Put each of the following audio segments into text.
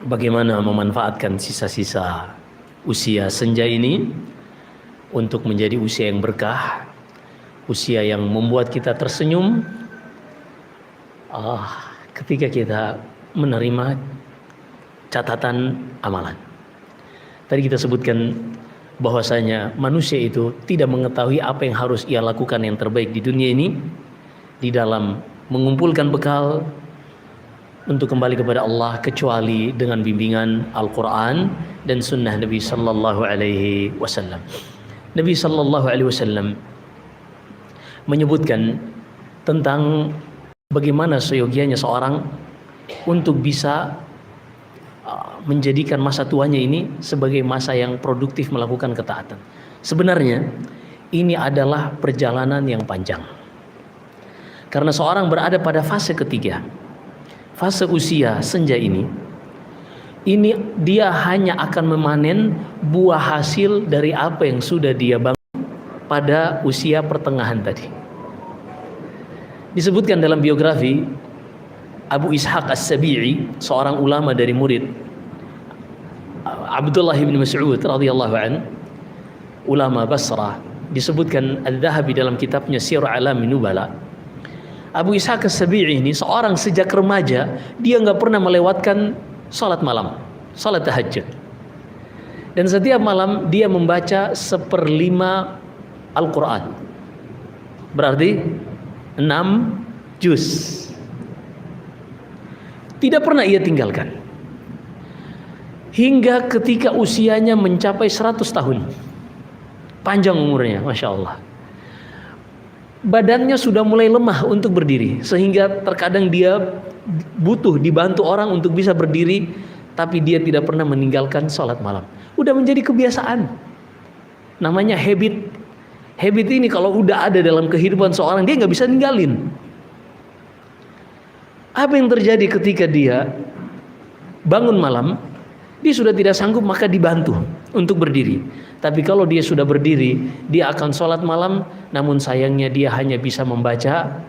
bagaimana memanfaatkan sisa-sisa usia senja ini untuk menjadi usia yang berkah, usia yang membuat kita tersenyum ketika kita menerima catatan amalan. Tadi kita sebutkan bahwasanya manusia itu tidak mengetahui apa yang harus ia lakukan yang terbaik di dunia ini di dalam mengumpulkan bekal untuk kembali kepada Allah kecuali dengan bimbingan Al-Quran dan Sunnah Nabi Sallallahu Alaihi Wasallam. Nabi Sallallahu Alaihi Wasallam menyebutkan tentang bagaimana seyogianya seorang untuk bisa menjadikan masa tuanya ini sebagai masa yang produktif melakukan ketaatan. Sebenarnya ini adalah perjalanan yang panjang. Karena seorang berada pada fase ketiga, fase usia senja ini dia hanya akan memanen buah hasil dari apa yang sudah dia bangun pada usia pertengahan tadi. Disebutkan dalam biografi Abu Ishaq As-Sabi'i, seorang ulama dari murid Abdullah bin Mas'ud radhiyallahu an, ulama Basrah. Disebutkan Al-Dhahabi dalam kitabnya Syiar A'lamin Nubala. Abu Ishaq As-Sabi'i ini seorang sejak remaja dia nggak pernah melewatkan salat malam, salat tahajud. Dan setiap malam dia membaca 1/5 Al-Quran. Berarti 6 juz. Tidak pernah ia tinggalkan. Hingga ketika usianya mencapai 100 tahun. Panjang umurnya, Masya Allah. Badannya sudah mulai lemah untuk berdiri. Sehingga terkadang dia butuh dibantu orang untuk bisa berdiri. Tapi dia tidak pernah meninggalkan sholat malam. Udah menjadi kebiasaan. Namanya habit. Habit ini kalau udah ada dalam kehidupan seorang, dia nggak bisa ninggalin. Apa yang terjadi ketika dia bangun malam, dia sudah tidak sanggup maka dibantu untuk berdiri. Tapi kalau dia sudah berdiri, dia akan sholat malam, namun sayangnya dia hanya bisa membaca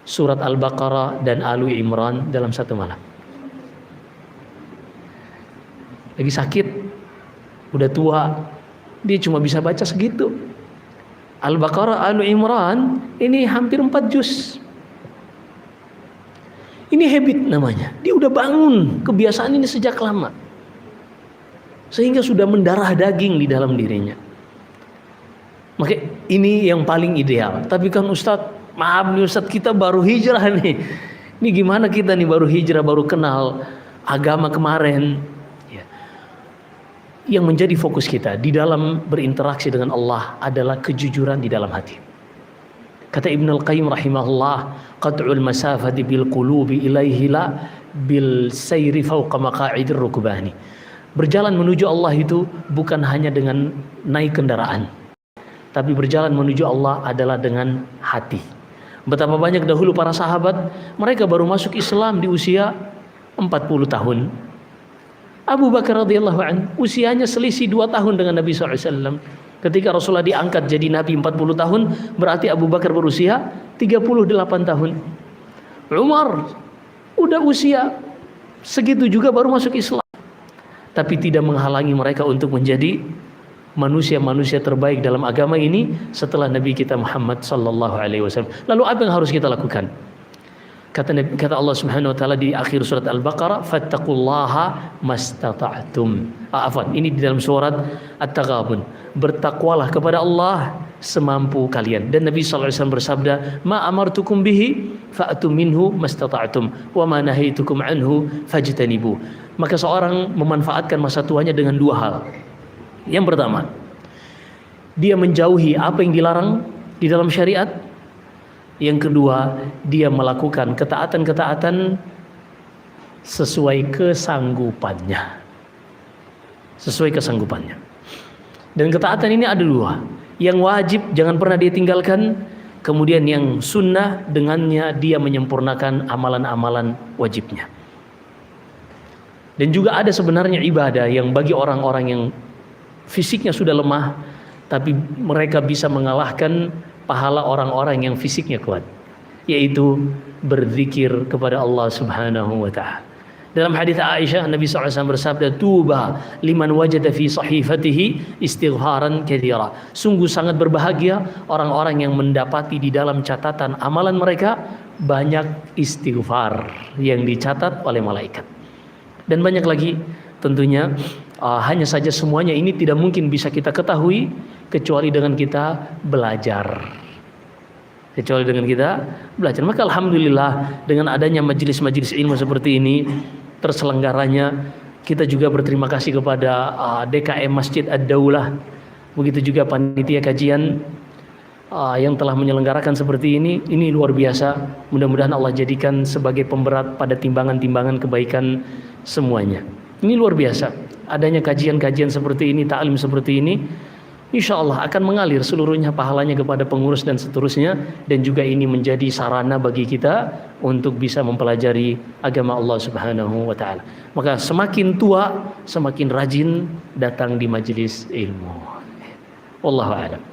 surat Al-Baqarah dan Ali Imran dalam satu malam. Lagi sakit, udah tua, dia cuma bisa baca segitu. Al-Baqarah, Ali Imran, ini hampir 4 juz. Ini habit namanya. Dia udah bangun kebiasaan ini sejak lama. Sehingga sudah mendarah daging di dalam dirinya. Maka ini yang paling ideal. Tapi kan Ustadz, maaf nih Ustadz, kita baru hijrah nih. Ini gimana kita nih baru hijrah, baru kenal agama kemarin. Yang menjadi fokus kita di dalam berinteraksi dengan Allah adalah kejujuran di dalam hati. Kata Ibnu Al-Qayyim rahimahullah, qat'ul masafati bil qulubi ilaihi la bil sayri fawqa maqa'idir rukbani. Berjalan menuju Allah itu bukan hanya dengan naik kendaraan, tapi berjalan menuju Allah adalah dengan hati. Betapa banyak dahulu para sahabat, mereka baru masuk Islam di usia 40 tahun. Abu Bakar radhiyallahu anhu usianya selisih 2 tahun dengan Nabi SAW. Ketika Rasulullah diangkat jadi Nabi 40 tahun, berarti Abu Bakar berusia 38 tahun. Umar udah usia segitu juga baru masuk Islam. Tapi tidak menghalangi mereka untuk menjadi manusia-manusia terbaik dalam agama ini setelah Nabi kita Muhammad sallallahu alaihi wasallam. Lalu apa yang harus kita lakukan? Kata Allah Subhanahu wa taala di akhir surat Al-Baqarah, fattaqullaha mastata'tum. Ini di dalam surat At-Taghabun. Bertakwalah kepada Allah semampu kalian. Dan Nabi sallallahu alaihi wasallam bersabda, "Ma amartukum bihi fa'tu minhu mastata'tum wa ma nahaitukum anhu fajtanibu." Maka seorang memanfaatkan masa tuanya dengan 2 hal. Yang pertama, dia menjauhi apa yang dilarang di dalam syariat. Yang kedua, dia melakukan ketaatan-ketaatan sesuai kesanggupannya. Sesuai kesanggupannya. Dan ketaatan ini ada 2. Yang wajib jangan pernah dia tinggalkan. Kemudian yang sunnah, dengannya dia menyempurnakan amalan-amalan wajibnya. Dan juga ada sebenarnya ibadah yang bagi orang-orang yang fisiknya sudah lemah, tapi mereka bisa mengalahkan pahala orang-orang yang fisiknya kuat, yaitu berzikir kepada Allah Subhanahu wa ta'ala. Dalam hadis Aisyah, Nabi SAW bersabda, "Tuba liman wajada fi sahifatihi istighfaran katsira." Sungguh sangat berbahagia orang-orang yang mendapati di dalam catatan amalan mereka banyak istighfar yang dicatat oleh malaikat. Dan banyak lagi tentunya, hanya saja semuanya ini tidak mungkin bisa kita ketahui kecuali dengan kita belajar. Maka alhamdulillah dengan adanya majelis-majelis ilmu seperti ini terselenggaranya, kita juga berterima kasih kepada DKM Masjid Ad-Daulah, begitu juga panitia kajian yang telah menyelenggarakan seperti ini luar biasa. Mudah-mudahan Allah jadikan sebagai pemberat pada timbangan-timbangan kebaikan semuanya. Ini luar biasa, adanya kajian-kajian seperti ini, ta'lim seperti ini, insya Allah akan mengalir seluruhnya pahalanya kepada pengurus dan seterusnya. Dan juga ini menjadi sarana bagi kita untuk bisa mempelajari agama Allah Subhanahu wa ta'ala. Maka semakin tua, semakin rajin datang di majelis ilmu. Wallahu a'lam.